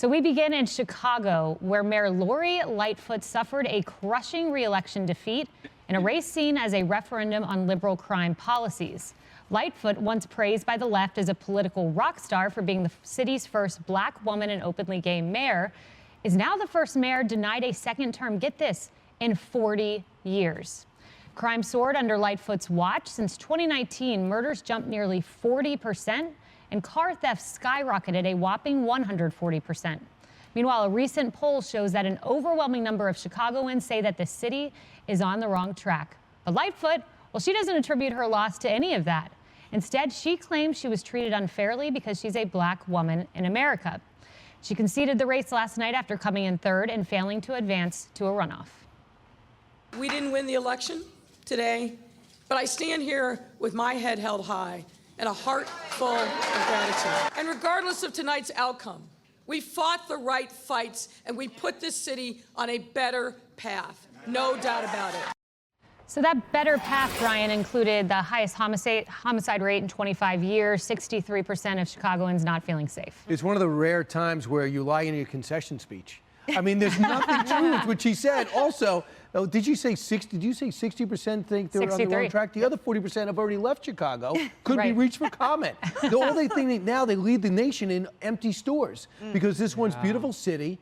So we begin in Chicago, where Mayor Lori Lightfoot suffered a crushing re-election defeat in a race seen as a referendum on liberal crime policies. Lightfoot, once praised by the left as a political rock star for being the city's first black woman and openly gay mayor, is now the first mayor denied a second term, get this, in 40 years. Crime soared under Lightfoot's watch. Since 2019, murders jumped nearly 40%, and car thefts skyrocketed a whopping 140%. Meanwhile, a recent poll shows that an overwhelming number of Chicagoans say that the city is on the wrong track. But Lightfoot, well, she doesn't attribute her loss to any of that. Instead, she claims she was treated unfairly because she's a black woman in America. She conceded the race last night after coming in third and failing to advance to a runoff. We didn't win the election today, but I stand here with my head held high and a heart full of gratitude. And regardless of tonight's outcome, we fought the right fights and we put this city on a better path. No doubt about it. So that better path, Ryan, included the highest homicide rate in 25 years, 63% of Chicagoans not feeling safe. It's one of the rare times where you lie in your concession speech. I mean, there's nothing true with what she said. Also, did you say 60% think they're on the wrong track? The other 40% have already left Chicago, couldn't be reached for comment. All they think now, they lead the nation in empty stores because this one's beautiful city,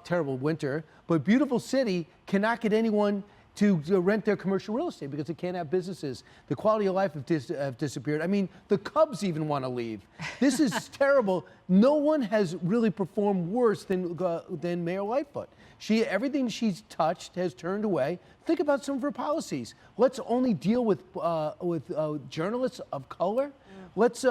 terrible winter, but beautiful city cannot get anyone to rent their commercial real estate because they can't have businesses. The quality of life have disappeared. I mean, the Cubs even want to leave. This is terrible. No one has really performed worse than Mayor Lightfoot. Everything she's touched has turned away. Think about some of her policies. Let's only deal with journalists of color. Let's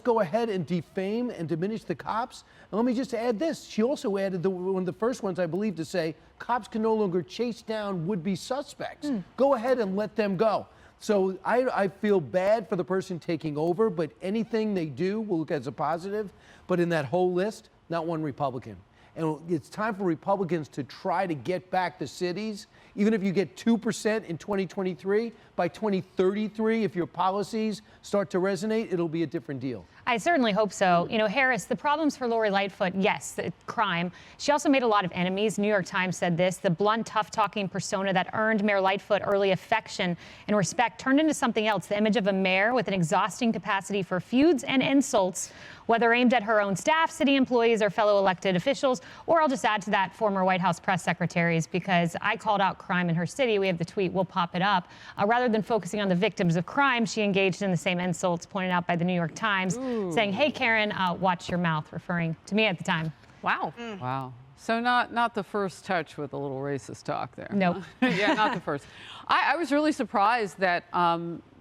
go ahead and defame and diminish the cops. And let me just add this. She also added one of the first ones, I believe, to say cops can no longer chase down would-be suspects. Go ahead and let them go. So I feel bad for the person taking over, but anything they do will look as a positive. But in that whole list, not one Republican. And it's time for Republicans to try to get back the cities. Even if you get 2% in 2023, by 2033, if your policies start to resonate, it'll be a different deal. I certainly hope so. You know, Harris, the problems for Lori Lightfoot, yes, the crime. She also made a lot of enemies. New York Times said this: the blunt, tough-talking persona that earned Mayor Lightfoot early affection and respect turned into something else, the image of a mayor with an exhausting capacity for feuds and insults, whether aimed at her own staff, city employees, or fellow elected officials. Or I'll just add to that, former White House press secretaries, because I called out crime in her city. We have the tweet. We'll pop it up. Rather than focusing on the victims of crime, she engaged in the same insults pointed out by the New York Times, saying, "Hey, Karen, watch your mouth," referring to me at the time. Wow. Wow. So not the first touch with a little racist talk there. Nope. Yeah, not the first. I was really surprised that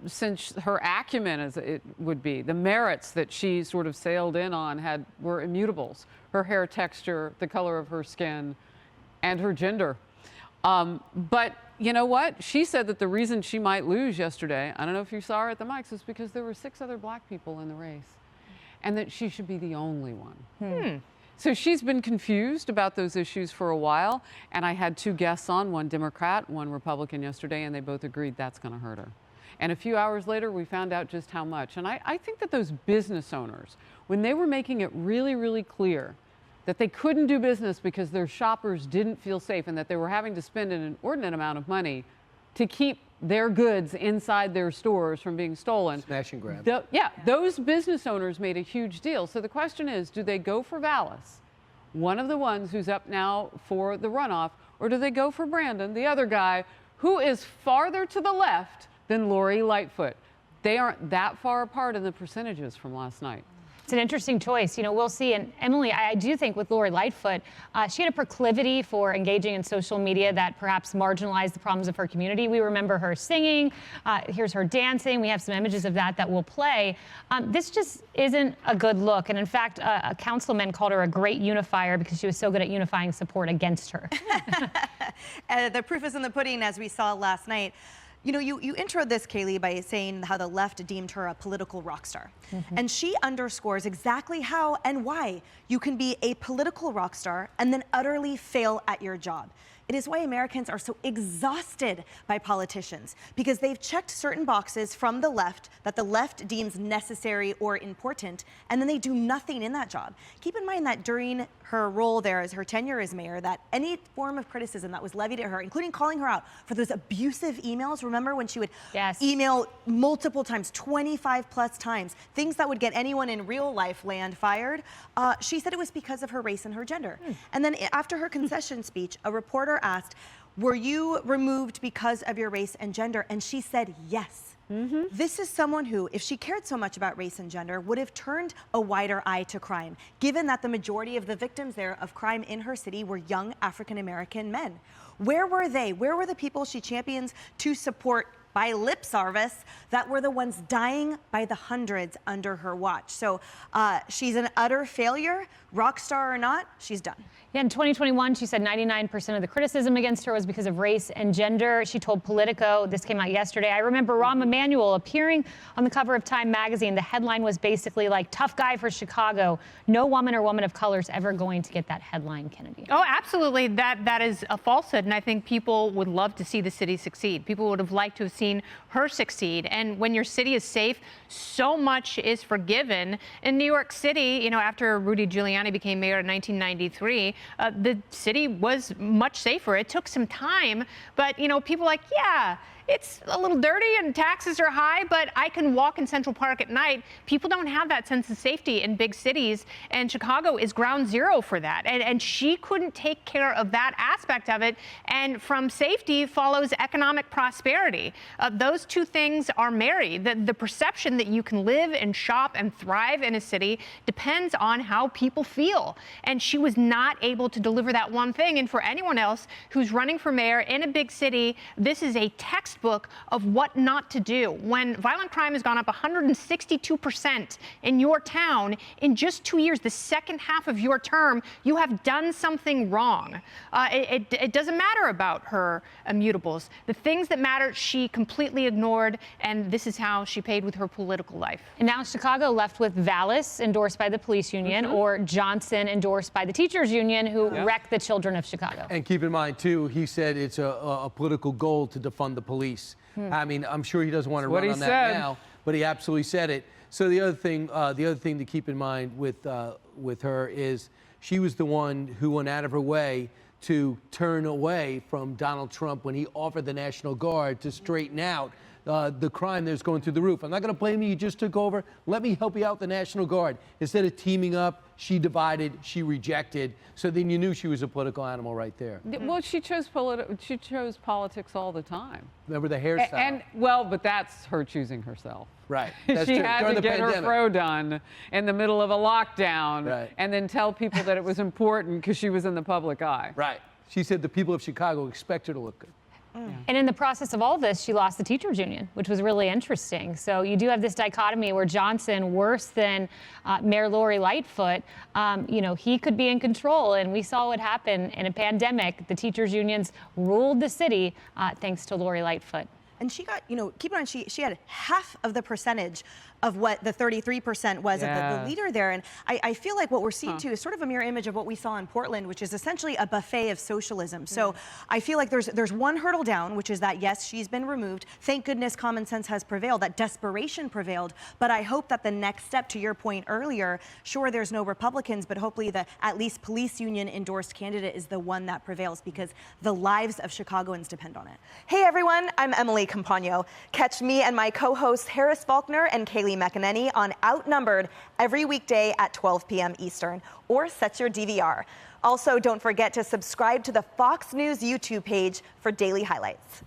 since her acumen, as it would be, the merits that she sort of sailed in on were immutables. Her hair texture, the color of her skin, and her gender. But you know what? She said that the reason she might lose yesterday, I don't know if you saw her at the mics, is because there were 6 other black people in the race, and that she should be the only one. So she's been confused about those issues for a while, and I had 2 guests on, one Democrat, one Republican yesterday, and they both agreed that's going to hurt her. And a few hours later, we found out just how much. And I think that those business owners, when they were making it really, really clear that they couldn't do business because their shoppers didn't feel safe and that they were having to spend an inordinate amount of money to keep their goods inside their stores from being stolen. Smash and grab. Those business owners made a huge deal. So the question is, do they go for Vallis, one of the ones who's up now for the runoff, or do they go for Brandon, the other guy, who is farther to the left than Lori Lightfoot? They aren't that far apart in the percentages from last night. It's an interesting choice. You know, we'll see. And Emily, I do think with Lori Lightfoot, she had a proclivity for engaging in social media that perhaps marginalized the problems of her community. We remember her singing. Here's her dancing. We have some images of that will play. This just isn't a good look. And in fact, a councilman called her a great unifier because she was so good at unifying support against her. The proof is in the pudding, as we saw last night. You know, you introed this, Kayleigh, by saying how the left deemed her a political rock star. And she underscores exactly how and why you can be a political rock star and then utterly fail at your job. It is why Americans are so exhausted by politicians, because they've checked certain boxes from the left that the left deems necessary or important, and then they do nothing in that job. Keep in mind that during her role there as her tenure as mayor, that any form of criticism that was levied at her, including calling her out for those abusive emails, remember when she would email multiple times, 25 plus times, things that would get anyone in real life land fired, she said it was because of her race and her gender. And then after her concession speech, a reporter asked, were you removed because of your race and gender? And she said yes. This is someone who, if she cared so much about race and gender, would have turned a wider eye to crime, given that the majority of the victims there of crime in her city were young African-American men. Where were they? Where were the people she champions to support by lip service that were the ones dying by the hundreds under her watch? So she's an utter failure, rock star or not, she's done. Yeah, in 2021, she said 99% of the criticism against her was because of race and gender. She told Politico, this came out yesterday, I remember Rahm Emanuel appearing on the cover of Time magazine. The headline was basically like, tough guy for Chicago. No woman or woman of color is ever going to get that headline, Kennedy. Oh, absolutely. That is a falsehood. And I think people would love to see the city succeed. People would have liked to have seen her succeed. And when your city is safe, so much is forgiven. In New York City, you know, after Rudy Giuliani became mayor in 1993, the city was much safer. It took some time, but, you know, people are like, yeah, it's a little dirty and taxes are high, but I can walk in Central Park at night. People don't have that sense of safety in big cities, and Chicago is ground zero for that. And she couldn't take care of that aspect of it, and from safety follows economic prosperity. Those two things are married. The perception that you can live and shop and thrive in a city depends on how people feel, and she was not able to deliver that one thing. And for anyone else who's running for mayor in a big city, this is a textbook of what not to do. When violent crime has gone up 162% in your town in just 2 years, the second half of your term, you have done something wrong. It doesn't matter about her immutables. The things that matter, she completely ignored, and this is how she paid with her political life. And now Chicago left with Vallis, endorsed by the police union, or Johnson, endorsed by the teachers union, who wrecked the children of Chicago. And keep in mind, too, he said it's a political goal to defund the police. I mean, I'm sure he doesn't want to run on that now, but he absolutely said it. So the other thing to keep in mind with her is she was the one who went out of her way to turn away from Donald Trump when he offered the National Guard to straighten out the crime that's going through the roof. I'm not going to blame you. You just took over. Let me help you out, the National Guard. Instead of teaming up, she divided, she rejected. So then you knew she was a political animal right there. Well, she chose politics all the time. Remember the hairstyle? But that's her choosing herself. Right. That's she true. had During to the get pandemic. her fro done in the middle of a lockdown and then tell people that it was important because she was in the public eye. Right. She said the people of Chicago expect her to look good. And in the process of all this, she lost the teachers union, which was really interesting. So you do have this dichotomy where Johnson, worse than Mayor Lori Lightfoot, you know, he could be in control. And we saw what happened in a pandemic. The teachers unions ruled the city thanks to Lori Lightfoot. And she got, you know, keep in mind, she had half of the percentage of what the 33% was of the leader there. And I feel like what we're seeing too is sort of a mirror image of what we saw in Portland, which is essentially a buffet of socialism. So I feel like there's one hurdle down, which is that, yes, she's been removed. Thank goodness common sense has prevailed, that desperation prevailed. But I hope that the next step, to your point earlier, sure, there's no Republicans, but hopefully the at least police union endorsed candidate is the one that prevails, because the lives of Chicagoans depend on it. Hey everyone, I'm Emily Campagno. Catch me and my co-hosts Harris Faulkner and Kayleigh McEnany on Outnumbered every weekday at 12 p.m. Eastern, or set your DVR. Also, don't forget to subscribe to the Fox News YouTube page for daily highlights.